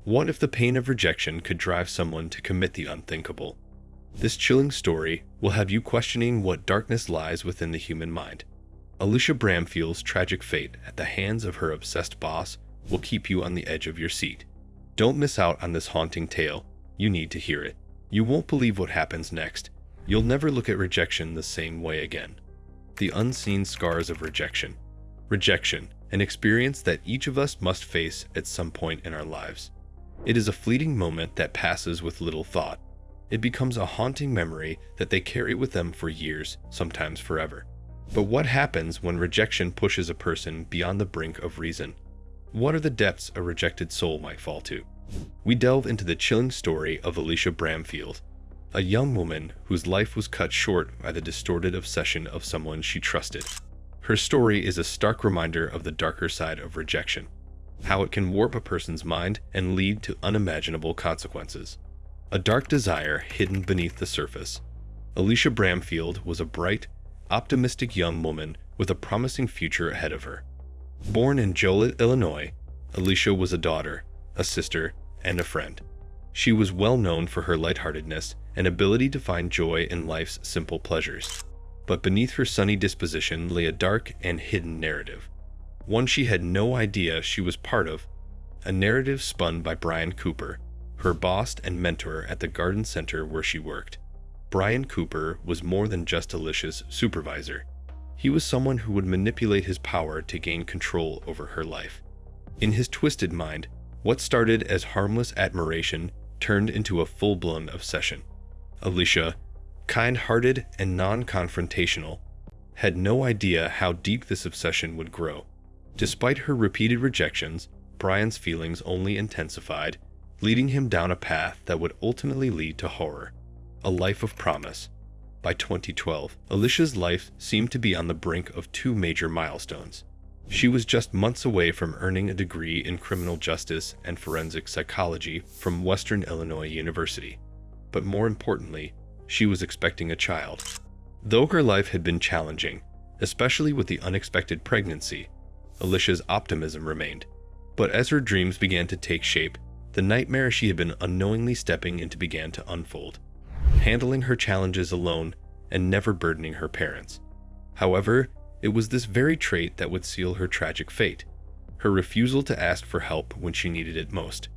What if the pain of rejection could drive someone to commit the unthinkable? This chilling story will have you questioning what darkness lies within the human mind. Alicia Bramfield's tragic fate at the hands of her obsessed boss will keep you on the edge of your seat. Don't miss out on this haunting tale. You need to hear it. You won't believe what happens next. You'll never look at rejection the same way again. The unseen scars of rejection. Rejection, an experience that each of us must face at some point in our lives. It is a fleeting moment that passes with little thought. It becomes a haunting memory that they carry with them for years, sometimes forever. But what happens when rejection pushes a person beyond the brink of reason? What are the depths a rejected soul might fall to? We delve into the chilling story of Alicia Bramfield, a young woman whose life was cut short by the distorted obsession of someone she trusted. Her story is a stark reminder of the darker side of rejection, how it can warp a person's mind and lead to unimaginable consequences. A dark desire hidden beneath the surface. Alicia Bramfield was a bright, optimistic young woman with a promising future ahead of her. Born in Joliet, Illinois, Alicia was a daughter, a sister, and a friend. She was well known for her lightheartedness and ability to find joy in life's simple pleasures. But beneath her sunny disposition lay a dark and hidden narrative, one she had no idea she was part of, a narrative spun by Brian Cooper, her boss and mentor at the garden center where she worked. Brian Cooper was more than just Alicia's supervisor. He was someone who would manipulate his power to gain control over her life. In his twisted mind, what started as harmless admiration turned into a full-blown obsession. Alicia, kind-hearted and non-confrontational, had no idea how deep this obsession would grow. Despite her repeated rejections, Brian's feelings only intensified, leading him down a path that would ultimately lead to horror, a life of promise. By 2012, Alicia's life seemed to be on the brink of two major milestones. She was just months away from earning a degree in criminal justice and forensic psychology from Western Illinois University. But more importantly, she was expecting a child. Though her life had been challenging, especially with the unexpected pregnancy, Alicia's optimism remained. But as her dreams began to take shape, the nightmare she had been unknowingly stepping into began to unfold, handling her challenges alone and never burdening her parents. However, it was this very trait that would seal her tragic fate, her refusal to ask for help when she needed it most.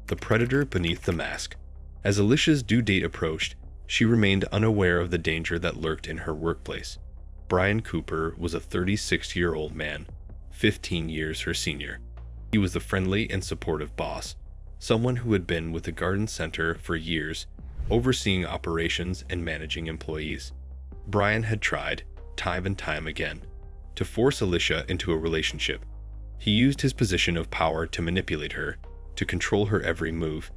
The predator beneath the mask. As Alicia's due date approached, she remained unaware of the danger that lurked in her workplace. Brian Cooper was a 36-year-old man, 15 years her senior. He was the friendly and supportive boss, someone who had been with the garden center for years, overseeing operations and managing employees. Brian had tried, time and time again, to force Alicia into a relationship. He used his position of power to manipulate her, to control her every move,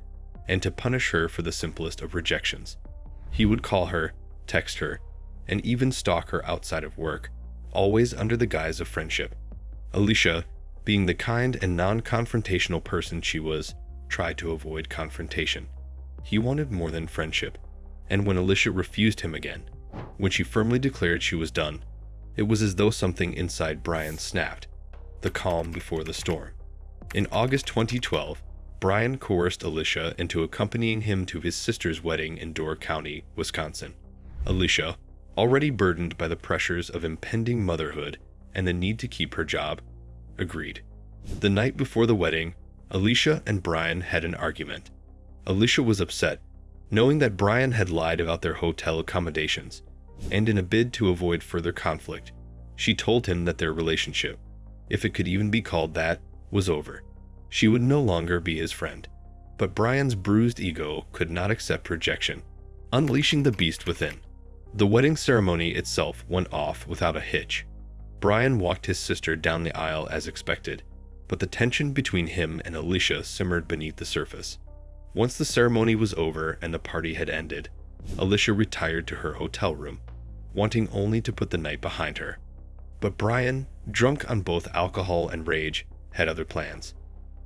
and to punish her for the simplest of rejections. He would call her, text her, and even stalk her outside of work, always under the guise of friendship. Alicia, being the kind and non-confrontational person she was, tried to avoid confrontation. He wanted more than friendship, and when Alicia refused him again, when she firmly declared she was done, it was as though something inside Brian snapped, the calm before the storm. In August 2012, Brian coerced Alicia into accompanying him to his sister's wedding in Door County, Wisconsin. Alicia, already burdened by the pressures of impending motherhood and the need to keep her job, agreed. The night before the wedding, Alicia and Brian had an argument. Alicia was upset, knowing that Brian had lied about their hotel accommodations, and in a bid to avoid further conflict, she told him that their relationship, if it could even be called that, was over. She would no longer be his friend. But Brian's bruised ego could not accept rejection, unleashing the beast within. The wedding ceremony itself went off without a hitch. Brian walked his sister down the aisle as expected, but the tension between him and Alicia simmered beneath the surface. Once the ceremony was over and the party had ended, Alicia retired to her hotel room, wanting only to put the night behind her. But Brian, drunk on both alcohol and rage, had other plans.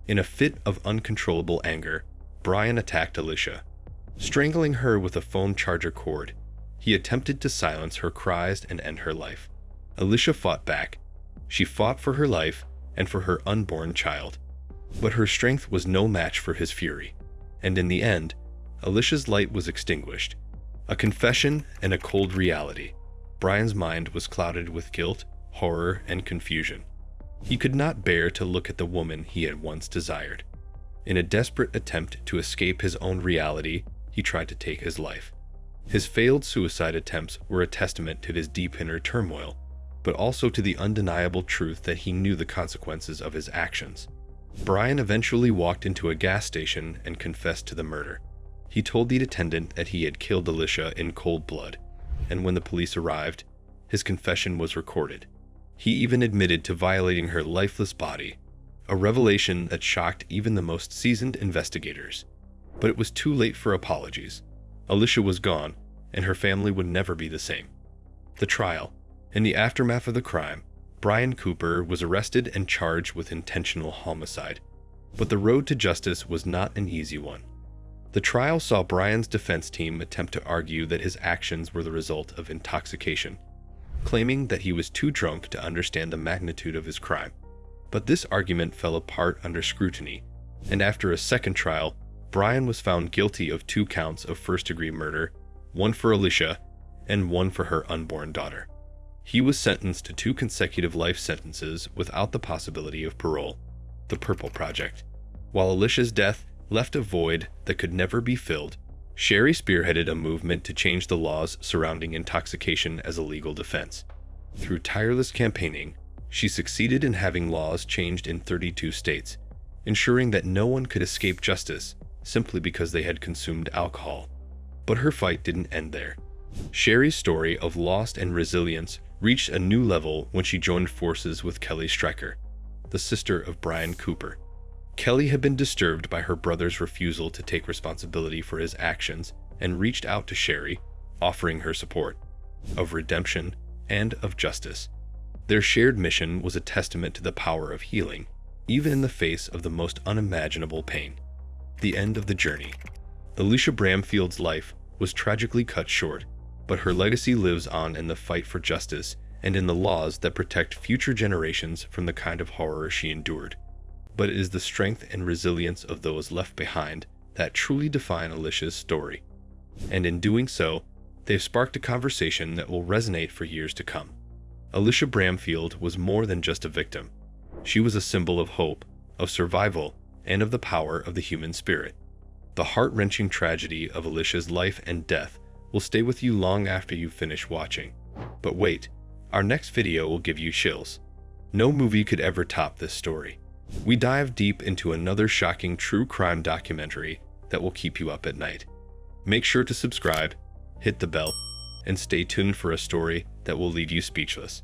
In a fit of uncontrollable anger, Brian attacked Alicia. Strangling her with a phone charger cord, he attempted to silence her cries and end her life. Alicia fought back. She fought for her life and for her unborn child. But her strength was no match for his fury, and in the end, Alicia's light was extinguished. A confession and a cold reality. Brian's mind was clouded with guilt, horror, and confusion. He could not bear to look at the woman he had once desired. In a desperate attempt to escape his own reality, he tried to take his life. His failed suicide attempts were a testament to his deep inner turmoil, but also to the undeniable truth that he knew the consequences of his actions. Brian eventually walked into a gas station and confessed to the murder. He told the attendant that he had killed Alicia in cold blood, and when the police arrived, his confession was recorded. He even admitted to violating her lifeless body, a revelation that shocked even the most seasoned investigators. But it was too late for apologies. Alicia was gone, and her family would never be the same. The trial. In the aftermath of the crime, Brian Cooper was arrested and charged with intentional homicide. But the road to justice was not an easy one. The trial saw Brian's defense team attempt to argue that his actions were the result of intoxication, claiming that he was too drunk to understand the magnitude of his crime. But this argument fell apart under scrutiny, and after a second trial, Brian was found guilty of 2 counts of first-degree murder, 1 for Alicia and 1 for her unborn daughter. He was sentenced to 2 consecutive life sentences without the possibility of parole, the Purple Project. While Alicia's death left a void that could never be filled, Sherry spearheaded a movement to change the laws surrounding intoxication as a legal defense. Through tireless campaigning, she succeeded in having laws changed in 32 states, ensuring that no one could escape justice simply because they had consumed alcohol. But her fight didn't end there. Sherry's story of loss and resilience reached a new level when she joined forces with Kelly Stryker, the sister of Brian Cooper. Kelly had been disturbed by her brother's refusal to take responsibility for his actions and reached out to Sherry, offering her support, of redemption and of justice. Their shared mission was a testament to the power of healing, even in the face of the most unimaginable pain. The end of the journey. Alicia Bramfield's life was tragically cut short, but her legacy lives on in the fight for justice and in the laws that protect future generations from the kind of horror she endured. But it is the strength and resilience of those left behind that truly define Alicia's story. And in doing so, they've sparked a conversation that will resonate for years to come. Alicia Bramfield was more than just a victim. She was a symbol of hope, of survival, and of the power of the human spirit. The heart-wrenching tragedy of Alicia's life and death will stay with you long after you finish watching. But wait, our next video will give you chills. No movie could ever top this story. We dive deep into another shocking true crime documentary that will keep you up at night. Make sure to subscribe, hit the bell, and stay tuned for a story that will leave you speechless.